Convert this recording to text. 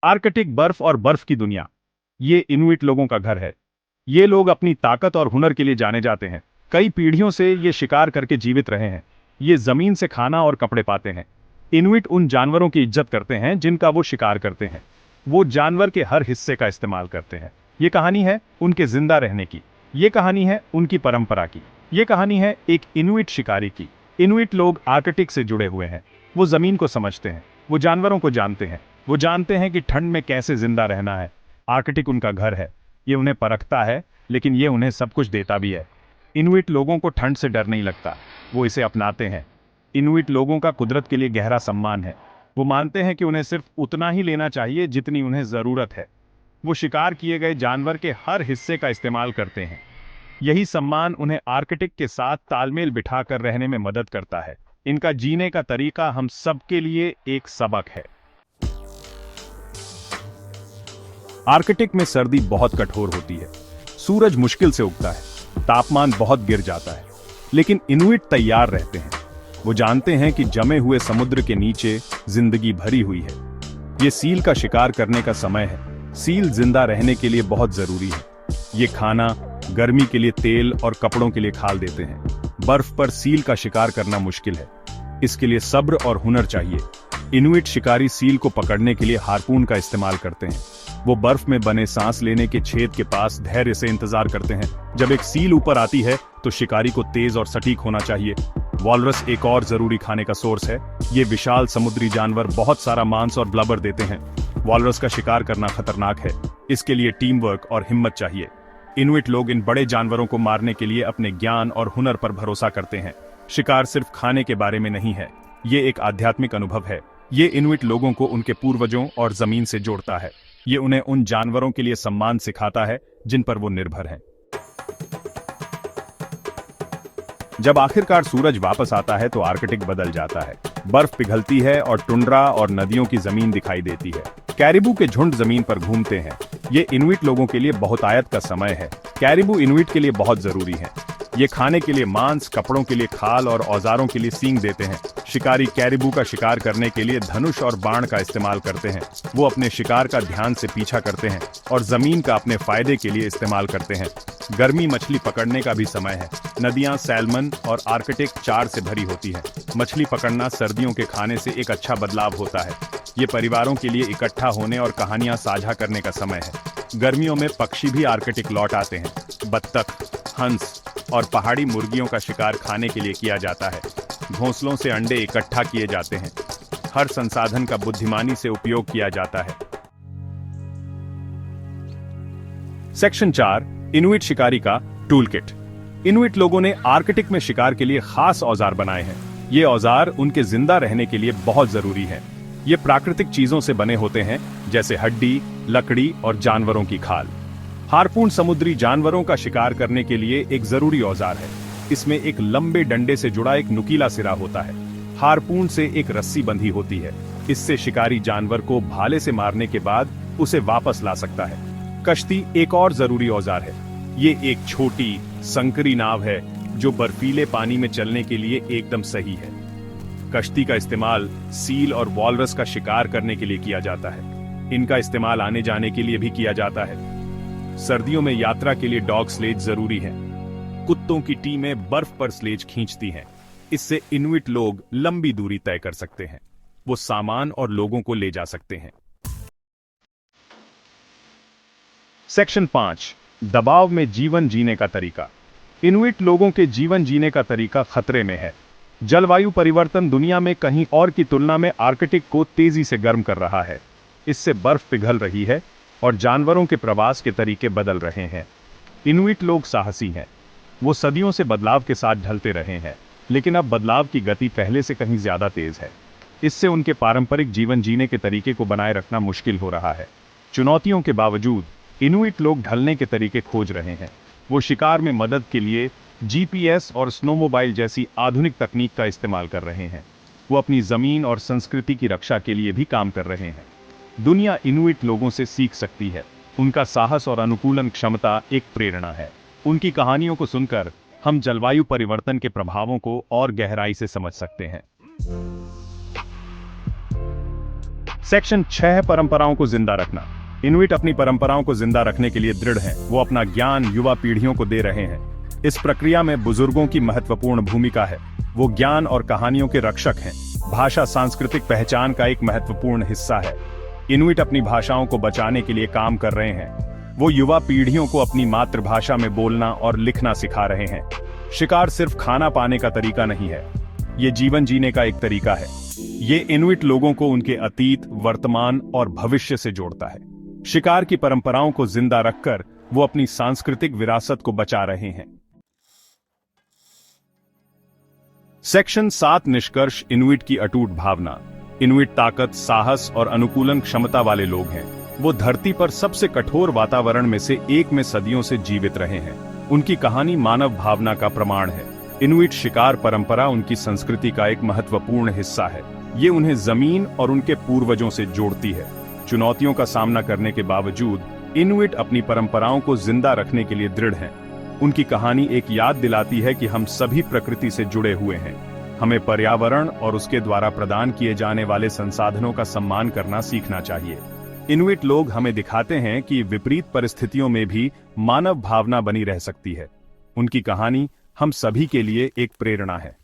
Arctic बर्फ और बर्फ की दुनिया, ये इनुइट लोगों का घर है। ये लोग अपनी ताकत और हुनर के लिए जाने जाते हैं। कई पीढ़ियों से ये शिकार करके जीवित रहे हैं। ये जमीन से खाना और कपड़े पाते हैं। इनुइट उन जानवरों की इज्जत करते हैं जिनका वो शिकार करते हैं। वो जानवर के हर हिस्से का इस्तेमाल करते हैं। ये कहानी है उनके जिंदा रहने की। ये कहानी है उनकी परंपरा की। ये कहानी है एक इनुइट शिकारी की। इनुइट लोग आर्कटिक से जुड़े हुए हैं। वो जमीन को समझते हैं। वो जानवरों को जानते हैं। वो जानते हैं कि ठंड में कैसे जिंदा रहना है। आर्कटिक उनका घर है। ये उन्हें परखता है, लेकिन ये उन्हें सब कुछ देता भी है। इनुइट लोगों को ठंड से डर नहीं लगता। वो इसे अपनाते हैं। इनुइट लोगों का कुदरत के लिए गहरा सम्मान है। वो मानते हैं कि उन्हें सिर्फ उतना ही लेना चाहिए जितनी उन्हें जरूरत है। वो शिकार किए गए जानवर के हर हिस्से का इस्तेमाल करते हैं। यही सम्मान उन्हें आर्कटिक के साथ तालमेल बिठाकर रहने में मदद करता है। इनका जीने का तरीका हम सबके लिए एक सबक है। आर्कटिक में सर्दी बहुत कठोर होती है। सूरज मुश्किल से उगता है। तापमान बहुत गिर जाता है। लेकिन इनुइट तैयार रहते हैं। वो जानते हैं कि जमे हुए समुद्र के नीचे जिंदगी भरी हुई है। ये सील का शिकार करने का समय है। सील जिंदा रहने के लिए बहुत जरूरी है। ये खाना, गर्मी के लिए तेल और कपड़ों के लिए खाल देते हैं। बर्फ पर सील का शिकार करना मुश्किल है। इसके लिए सब्र और हुनर चाहिए। इनुइट शिकारी सील को पकड़ने के लिए हार्पून का इस्तेमाल करते हैं। वो बर्फ में बने सांस लेने के छेद के पास धैर्य से इंतजार करते हैं। जब एक सील ऊपर आती है तो शिकारी को तेज और सटीक होना चाहिए। वॉलरस एक और जरूरी खाने का सोर्स है। ये विशाल समुद्री जानवर बहुत सारा मांस और ब्लबर देते हैं। वॉलरस का शिकार करना खतरनाक है। इसके लिए टीम वर्क और हिम्मत चाहिए। इनुइट लोग इन बड़े जानवरों को मारने के लिए अपने ज्ञान और हुनर पर भरोसा करते हैं। शिकार सिर्फ खाने के बारे में नहीं है। ये एक आध्यात्मिक अनुभव है। ये इनुइट लोगों को उनके पूर्वजों और जमीन से जोड़ता है। ये उन्हें उन जानवरों के लिए सम्मान सिखाता है जिन पर वो निर्भर हैं। जब आखिरकार सूरज वापस आता है तो आर्कटिक बदल जाता है। बर्फ पिघलती है और टुंड्रा और नदियों की जमीन दिखाई देती है। कैरिबू के झुंड जमीन पर घूमते हैं। ये इनुइट लोगों के लिए बहुतायत का समय है। कैरिबू इनुइट के लिए बहुत जरूरी है। ये खाने के लिए मांस, कपड़ों के लिए खाल और औजारों के लिए सींग देते हैं। शिकारी कैरिबू का शिकार करने के लिए धनुष और बाण का इस्तेमाल करते हैं। वो अपने शिकार का ध्यान से पीछा करते हैं और जमीन का अपने फायदे के लिए इस्तेमाल करते हैं। गर्मी मछली पकड़ने का भी समय है। नदियां सैल्मन और आर्कटिक चार से भरी होती है। मछली पकड़ना सर्दियों के खाने से एक अच्छा बदलाव होता है। ये परिवारों के लिए इकट्ठा होने और कहानियां साझा करने का समय है। गर्मियों में पक्षी भी आर्कटिक लौट आते हैं। बत्तख, हंस और पहाड़ी मुर्गियों का शिकार खाने के लिए किया जाता है। घोंसलों से अंडे इकट्ठा किए जाते हैं। हर संसाधन का बुद्धिमानी से उपयोग किया जाता है। सेक्शन 4, इनुइट शिकारी का टूलकिट। इनुइट लोगों ने आर्कटिक में शिकार के लिए खास औजार बनाए हैं। ये औजार उनके जिंदा रहने के लिए बहुत जरूरी है। ये प्राकृतिक चीजों से बने होते हैं, जैसे हड्डी, लकड़ी और जानवरों की खाल। हार्पून समुद्री जानवरों का शिकार करने के लिए एक जरूरी औजार है। इसमें एक लंबे डंडे से जुड़ा एक नुकीला सिरा होता है। हार्पून से एक रस्सी बंधी होती है। इससे शिकारी जानवर को भाले से मारने के बाद उसे वापस ला सकता है। कश्ती एक और जरूरी औजार है। ये एक छोटी संकरी नाव है जो बर्फीले पानी में चलने के लिए एकदम सही है। कश्ती का इस्तेमाल सील और वॉलरस का शिकार करने के लिए किया जाता है। इनका इस्तेमाल आने जाने के लिए भी किया जाता है। सर्दियों में यात्रा के लिए डॉग स्लेज जरूरी है। कुत्तों की टीमें बर्फ पर स्लेज खींचती हैं। इससे इनुइट लोग लंबी दूरी तय कर सकते हैं। वो सामान और लोगों को ले जा सकते हैं। सेक्शन 5, दबाव में जीवन जीने का तरीका। इनुइट लोगों के जीवन जीने का तरीका खतरे में है। जलवायु परिवर्तन दुनिया में कहीं और की तुलना में आर्कटिक को तेजी से गर्म कर रहा है। इससे बर्फ पिघल रही है और जानवरों के प्रवास के तरीके बदल रहे हैं। इनुइट लोग साहसी हैं। वो सदियों से बदलाव के साथ ढलते रहे हैं, लेकिन अब बदलाव की गति पहले से कहीं ज्यादा तेज है। इससे उनके पारंपरिक जीवन जीने के तरीके को बनाए रखना मुश्किल हो रहा है। चुनौतियों के बावजूद इनुइट लोग ढलने के तरीके खोज रहे हैं। वो शिकार में मदद के लिए जीपीएस और स्नोमोबाइल जैसी आधुनिक तकनीक का इस्तेमाल कर रहे हैं। वो अपनी जमीन और संस्कृति की रक्षा के लिए भी काम कर रहे हैं। दुनिया इनुइट लोगों से सीख सकती है। उनका साहस और अनुकूलन क्षमता एक प्रेरणा है। उनकी कहानियों को सुनकर हम जलवायु परिवर्तन के प्रभावों को और गहराई से समझ सकते हैं। सेक्शन 6 परंपराओं को जिंदा रखना। इनुइट अपनी परंपराओं को जिंदा रखने के लिए दृढ़ हैं। वो अपना ज्ञान युवा पीढ़ियों को दे रहे हैं। इस प्रक्रिया में बुजुर्गों की महत्वपूर्ण भूमिका है। वो ज्ञान और कहानियों के रक्षक हैं। भाषा सांस्कृतिक पहचान का एक महत्वपूर्ण हिस्सा है। इनुइट अपनी भाषाओं को बचाने के लिए काम कर रहे हैं। वो युवा पीढ़ियों को अपनी मातृभाषा में बोलना और लिखना सिखा रहे हैं। शिकार सिर्फ खाना पाने का तरीका नहीं है, ये जीवन जीने का एक तरीका है। ये इनुइट लोगों को उनके अतीत, वर्तमान और भविष्य से जोड़ता है। शिकार की परंपराओं को जिंदा रखकर वो अपनी सांस्कृतिक विरासत को बचा रहे हैं। सेक्शन 7 निष्कर्ष इनुइट की अटूट भावना। इनुइट ताकत, साहस और अनुकूलन क्षमता वाले लोग हैं। वो धरती पर सबसे कठोर वातावरण में से एक में सदियों से जीवित रहे हैं। उनकी कहानी मानव भावना का प्रमाण है। इनुइट शिकार परंपरा उनकी संस्कृति का एक महत्वपूर्ण हिस्सा है। ये उन्हें जमीन और उनके पूर्वजों से जोड़ती है। चुनौतियों का सामना करने के बावजूद इनुइट अपनी परंपराओं को जिंदा रखने के लिए दृढ़ हैं। उनकी कहानी एक याद दिलाती है कि हम सभी प्रकृति से जुड़े हुए हैं। हमें पर्यावरण और उसके द्वारा प्रदान किए जाने वाले संसाधनों का सम्मान करना सीखना चाहिए। इनुइट लोग हमें दिखाते हैं कि विपरीत परिस्थितियों में भी मानव भावना बनी रह सकती है। उनकी कहानी हम सभी के लिए एक प्रेरणा है।